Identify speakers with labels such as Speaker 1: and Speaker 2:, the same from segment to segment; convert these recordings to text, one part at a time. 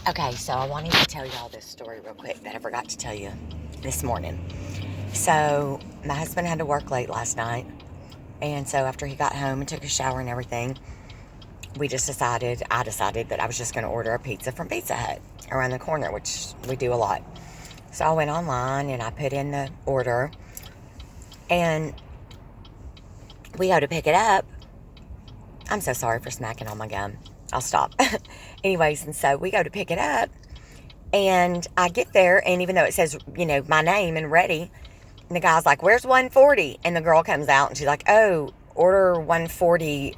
Speaker 1: Okay, so I wanted to tell y'all this story real quick that I forgot to tell you this morning. So, my husband had to work late last night, and so after he got home and took a shower and everything, I decided that I was just going to order a pizza from Pizza Hut around the corner, which we do a lot. So I went online and I put in the order, and we go to pick it up. I'm so sorry for smacking on my gum. I'll stop. Anyways, and so we go to pick it up, and I get there, and even though it says, my name and ready, and the guy's like, "Where's 140?" And the girl comes out, and she's like, "Oh, order 140.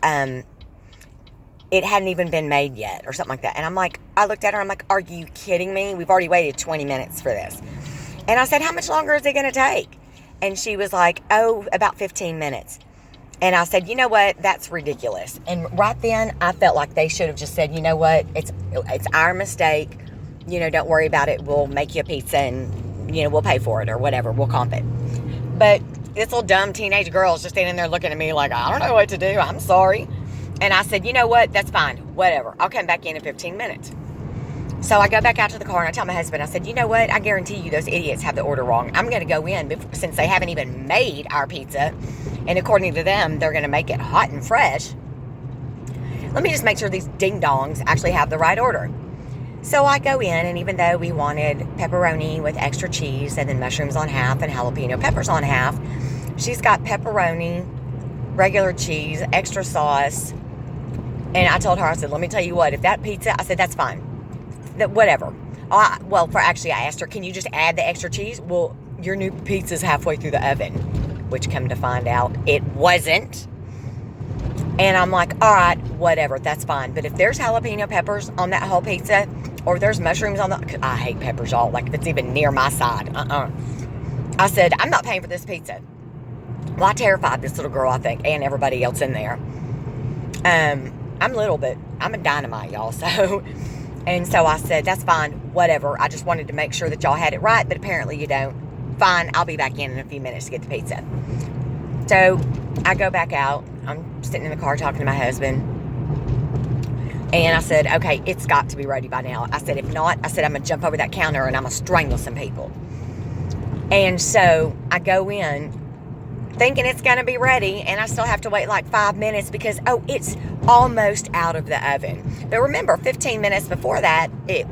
Speaker 1: It hadn't even been made yet," or something like that. And I looked at her, I'm like, "Are you kidding me? We've already waited 20 minutes for this." And I said, "How much longer is it going to take?" And she was like, "Oh, about 15 minutes. And I said, "You know what? That's ridiculous." And right then, I felt like they should have just said, "You know what? It's our mistake. Don't worry about it. We'll make you a pizza and, we'll pay for it or whatever. We'll comp it." But this little dumb teenage girl is just standing there looking at me like, "I don't know what to do. I'm sorry." And I said, "You know what? That's fine. Whatever. I'll come back in 15 minutes. So I go back out to the car and I tell my husband, I said, "You know what? I guarantee you those idiots have the order wrong. I'm going to go in since they haven't even made our pizza. And according to them, they're going to make it hot and fresh. Let me just make sure these ding-dongs actually have the right order." So I go in, and even though we wanted pepperoni with extra cheese and then mushrooms on half and jalapeno peppers on half, she's got pepperoni, regular cheese, extra sauce. And I told her, I said, "Let me tell you what, if that pizza," I said, "that's fine. Whatever." I asked her, "Can you just add the extra cheese?" "Well, your new pizza's halfway through the oven," which come to find out it wasn't. And I'm like, "All right, whatever, that's fine. But if there's jalapeno peppers on that whole pizza, or if there's mushrooms on I hate peppers, y'all. Like, if it's even near my side, I said, "I'm not paying for this pizza." Well, I terrified this little girl, I think, and everybody else in there. I'm little, but I'm a dynamite, y'all. And so I said, "That's fine, whatever. I just wanted to make sure that y'all had it right, but apparently you don't. Fine, I'll be back in a few minutes to get the pizza." So I go back out. I'm sitting in the car talking to my husband. And I said, "Okay, it's got to be ready by now." I said, "If not," I said, "I'm going to jump over that counter and I'm going to strangle some people." And so I go in thinking it's going to be ready, and I still have to wait like 5 minutes because, it's almost out of the oven. But remember, 15 minutes before that, it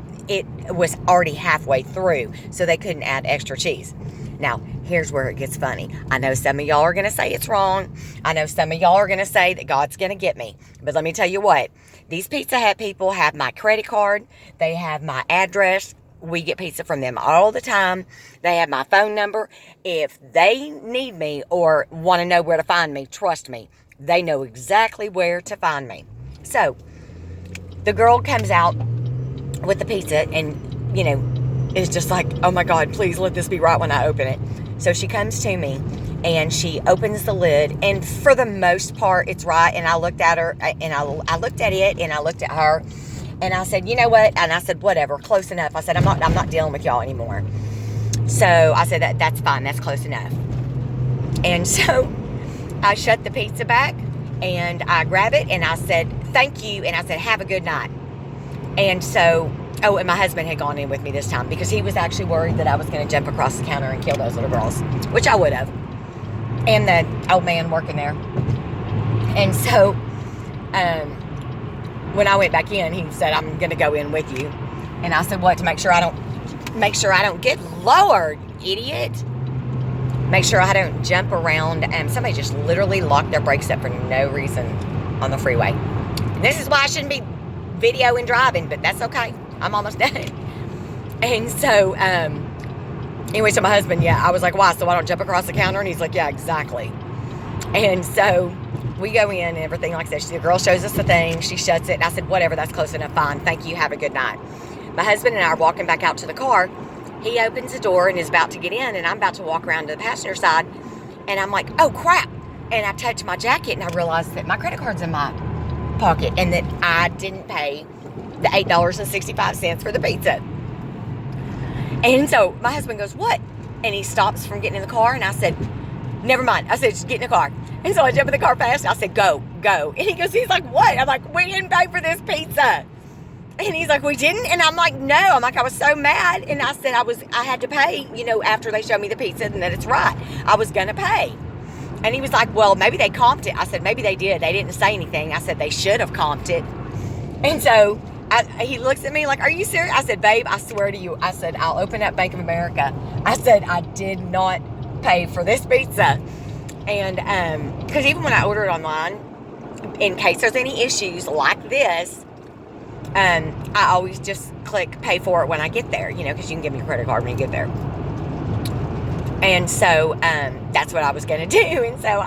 Speaker 1: was already halfway through, so they couldn't add extra cheese. Now, here's where it gets funny. I know some of y'all are going to say it's wrong. I know some of y'all are going to say that God's going to get me. But let me tell you what. These Pizza Hut people have my credit card. They have my address. We get pizza from them all the time. They have my phone number. If they need me or want to know where to find me, trust me, they know exactly where to find me. So, the girl comes out with the pizza and, is just like, "Oh my God, please let this be right when I open it." So she comes to me and she opens the lid, and for the most part, it's right. And I looked at her, and I looked at it, and I looked at her, and I said, "You know what?" And I said, "Whatever, close enough." I said, I'm not dealing with y'all anymore." So I said, that's fine, that's close enough. And so I shut the pizza back, and I grab it, and I said, "Thank you," and I said, "Have a good night." And so, and my husband had gone in with me this time because he was actually worried that I was going to jump across the counter and kill those little girls, which I would have. And the old man working there. And so, when I went back in, he said, "I'm going to go in with you." And I said, "What? To make sure I don't get lowered, idiot. Make sure I don't jump around." And somebody just literally locked their brakes up for no reason on the freeway. And this is why I shouldn't be videoing driving, but that's okay. I'm almost done. And so, anyway, so my husband, I was like, "Why? So I don't jump across the counter?" And he's like, "Yeah, exactly." And so we go in and everything like that. The girl shows us the thing. She shuts it. And I said, "Whatever, that's close enough. Fine. Thank you. Have a good night." My husband and I are walking back out to the car. He opens the door and is about to get in, and I'm about to walk around to the passenger side. And I'm like, "Oh, crap." And I touch my jacket, and I realize that my credit card's in my pocket and that I didn't pay the $8.65 for the pizza. And so my husband goes, "What?" And he stops from getting in the car, and I said, "Never mind." I said, "Just get in the car." And so I jump in the car fast. I said, go. And he's like, "What?" I'm like, "We didn't pay for this pizza." And he's like, we didn't? And I'm like, no. I'm like, I was so mad. And I said I had to pay, after they showed me the pizza and that it's right. I was going to pay. And he was like, well, maybe they comped it. I said, maybe they did. They didn't say anything. I said, they should have comped it. And so he looks at me like, are you serious? I said, babe, I swear to you. I said, I'll open up Bank of America. I said, I did not pay for this pizza. And because even when I order it online, in case there's any issues like this, I always just click pay for it when I get there, because you can give me a credit card when you get there. And so that's what I was going to do. And so,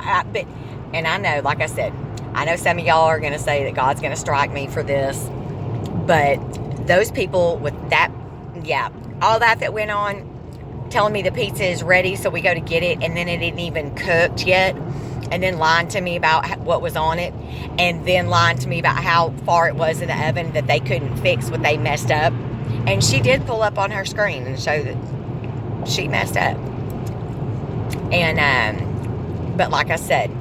Speaker 1: and I know, like I said, I know some of y'all are going to say that God's going to strike me for this. But those people with that, all that went on, telling me the pizza is ready, so we go to get it, and then it isn't even cooked yet. And then lying to me about what was on it, and then lying to me about how far it was in the oven that they couldn't fix what they messed up. And she did pull up on her screen and show that she messed up. And but like I said,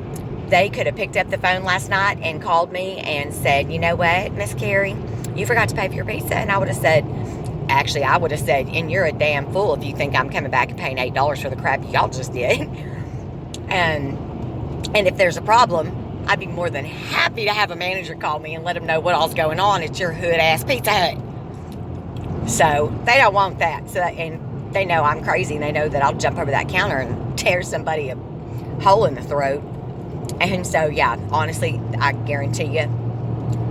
Speaker 1: they could have picked up the phone last night and called me and said, you know what, Miss Carri, you forgot to pay for your pizza. And I would have said, and you're a damn fool if you think I'm coming back and paying $8 for the crap y'all just did. And if there's a problem, I'd be more than happy to have a manager call me and let them know what all's going on at your hood-ass Pizza Hut. So they don't want that. And they know I'm crazy, and they know that I'll jump over that counter and tear somebody a hole in the throat. And so, honestly, I guarantee you,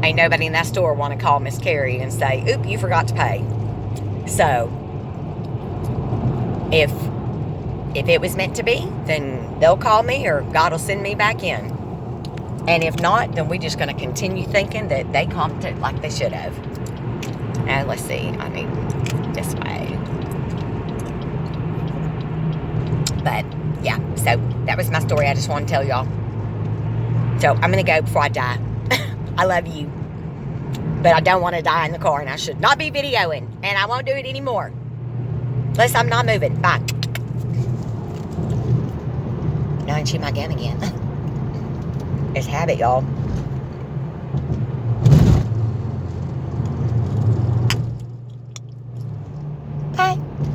Speaker 1: ain't nobody in that store want to call Miss Carri and say, oop, you forgot to pay. So, if it was meant to be, then they'll call me or God will send me back in. And if not, then we're just going to continue thinking that they comped it like they should have. And let's see, I mean, this way. But, so that was my story. I just want to tell y'all. So, I'm going to go before I die. I love you. But I don't want to die in the car, and I should not be videoing. And I won't do it anymore. Unless I'm not moving. Bye. Now I chew my gum again. It's habit, y'all.